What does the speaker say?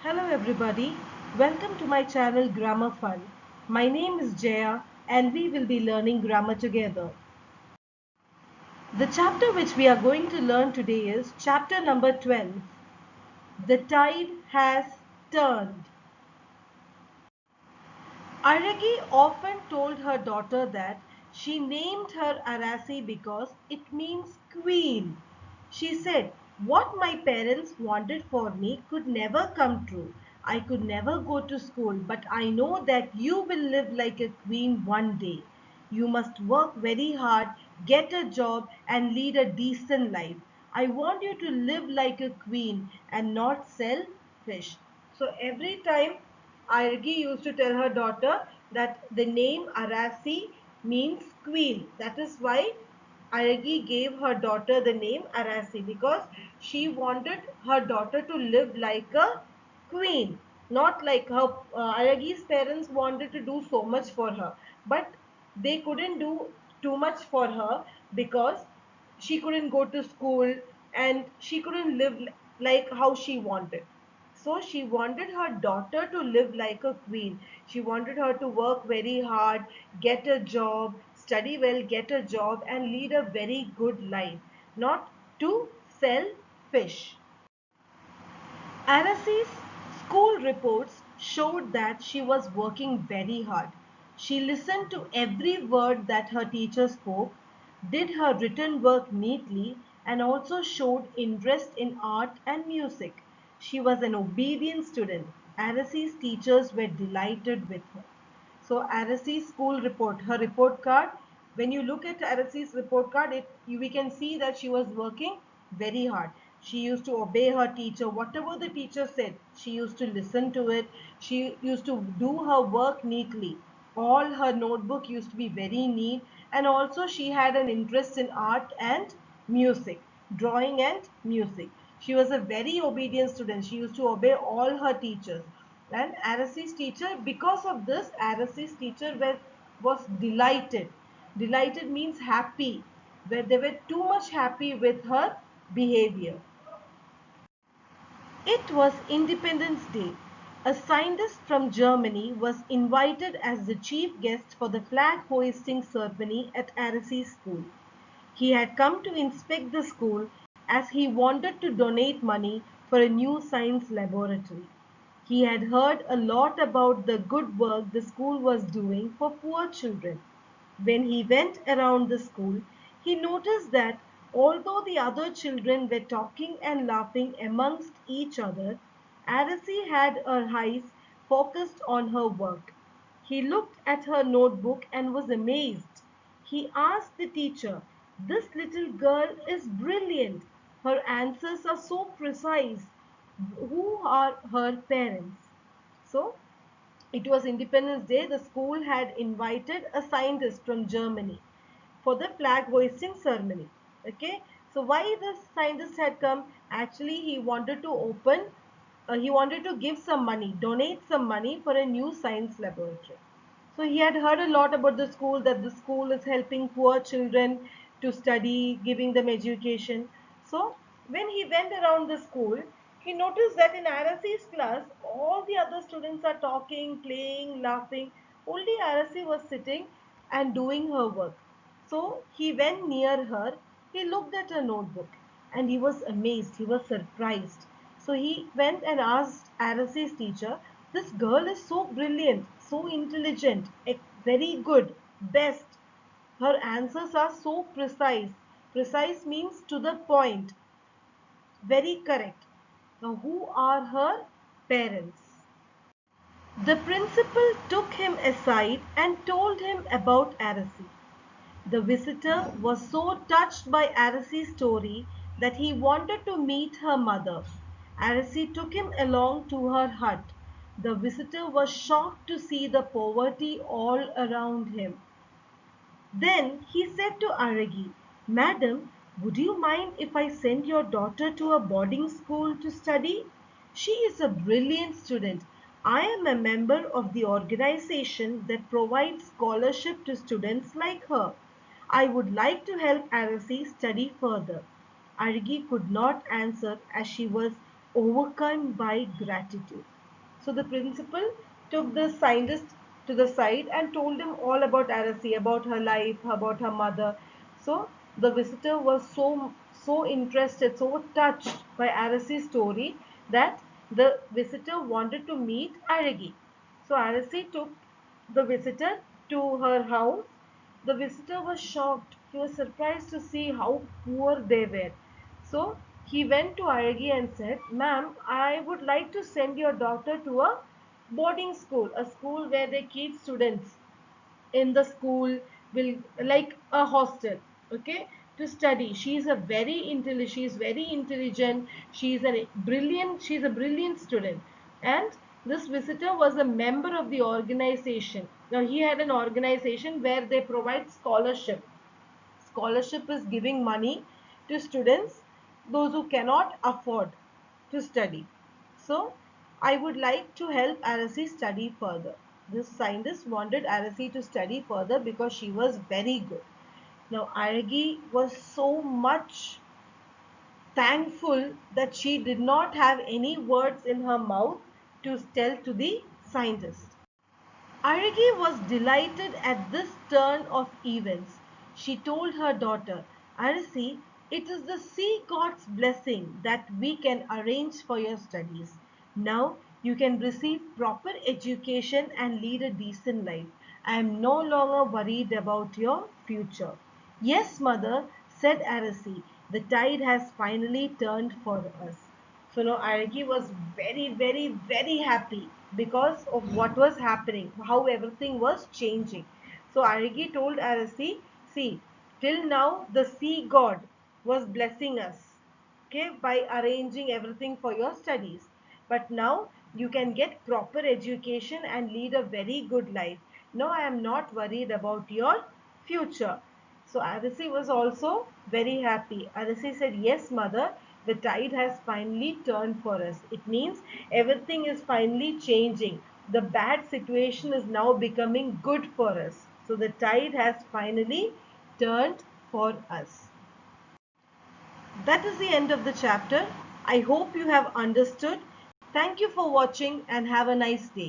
Hello everybody, welcome to my channel Grammar Fun. My name is Jaya and we will be learning grammar together. The chapter which we are going to learn today is chapter number 12. The tide has turned. Aragi often told her daughter that she named her Arasi because it means queen. She said, "What my parents wanted for me could never come true. I could never go to school, but I know that you will live like a queen one day. You must work very hard, get a job, and lead a decent life. I want you to live like a queen and not sell fish." So every time Argi used to tell her daughter that the name Arasi means queen. That is why Aragi gave her daughter the name Arasi, because she wanted her daughter to live like a queen, not like her. Aragi's parents wanted to do so much for her, but they couldn't do too much for her because she couldn't go to school and she couldn't live like how she wanted. So she wanted her daughter to live like a queen. She wanted her to work very hard, get a job, study well, get a job, and lead a very good life, not to sell fish. Arasi's school reports showed that she was working very hard. She listened to every word that her teacher spoke, did her written work neatly, and also showed interest in art and music. She was an obedient student. Arasi's teachers were delighted with her. So Arasi's school report, her report card, when you look at Arasi's report card, we can see that she was working very hard. She used to obey her teacher. Whatever the teacher said, she used to listen to it. She used to do her work neatly. All her notebook used to be very neat. And also she had an interest in art and music, drawing and music. She was a very obedient student. She used to obey all her teachers. And Arasi's teacher, because of this, Arasi's teacher was delighted. Delighted means happy, where they were too much happy with her behavior. It was Independence Day. A scientist from Germany was invited as the chief guest for the flag hoisting ceremony at Arasi's school. He had come to inspect the school as he wanted to donate money for a new science laboratory. He had heard a lot about the good work the school was doing for poor children. When he went around the school, he noticed that although the other children were talking and laughing amongst each other, Arasi had her eyes focused on her work. He looked at her notebook and was amazed. He asked the teacher, "This little girl is brilliant. Her answers are so precise. Who are her parents?" So, it was Independence Day. The school had invited a scientist from Germany for the flag hoisting ceremony. Okay, so why the scientist had come? Actually, he wanted to give some money, donate some money for a new science laboratory. So he had heard a lot about the school, that the school is helping poor children to study, giving them education. So when he went around the school, he noticed that in Arasi's class, all the other students are talking, playing, laughing. Only Arasi was sitting and doing her work. So he went near her, he looked at her notebook, and he was amazed, he was surprised. So he went and asked Arasi's teacher, "This girl is so brilliant, so intelligent, very good, best. Her answers are so precise." Precise means to the point, very correct. Now, who are her parents? The principal took him aside and told him about Arasi. The visitor was so touched by Arasi's story that he wanted to meet her mother. Arasi took him along to her hut. The visitor was shocked to see the poverty all around him. Then he said to Aragi, "Madam, would you mind if I send your daughter to a boarding school to study? She is a brilliant student. I am a member of the organization that provides scholarship to students like her. I would like to help Arasi study further." Aragi could not answer as she was overcome by gratitude. So the principal took the scientist to the side and told him all about Arasi, about her life, about her mother. So the visitor was so interested, so touched by Arasi's story that the visitor wanted to meet Aragi. So Arasi took the visitor to her house. The visitor was shocked. He was surprised to see how poor they were. So he went to Aragi and said, "Ma'am, I would like to send your daughter to a boarding school, a school where they keep students in the school, will like a hostel, okay, to study. She's very intelligent, she's a brilliant student." And this visitor was a member of the organization. Now he had an organization where they provide scholarship. Scholarship is giving money to students, those who cannot afford to study. So I would like to help Arasi study further. This scientist wanted Arasi to study further because she was very good. Now Aragi was so much thankful that she did not have any words in her mouth to tell to the scientist. Arigi was delighted at this turn of events. She told her daughter, "Arisi, it is the sea god's blessing that we can arrange for your studies. Now you can receive proper education and lead a decent life. I am no longer worried about your future." "Yes, mother," said Arisi, "the tide has finally turned for us." So now Araki was very, very, very happy because of what was happening, how everything was changing. So Araki told Arasi, "See, till now the sea god was blessing us, okay, by arranging everything for your studies. But now you can get proper education and lead a very good life. Now I am not worried about your future." So Arasi was also very happy. Arasi said, "Yes, mother, the tide has finally turned for us. It means everything is finally changing. The bad situation is now becoming good for us. So the tide has finally turned for us." That is the end of the chapter. I hope you have understood. Thank you for watching and have a nice day.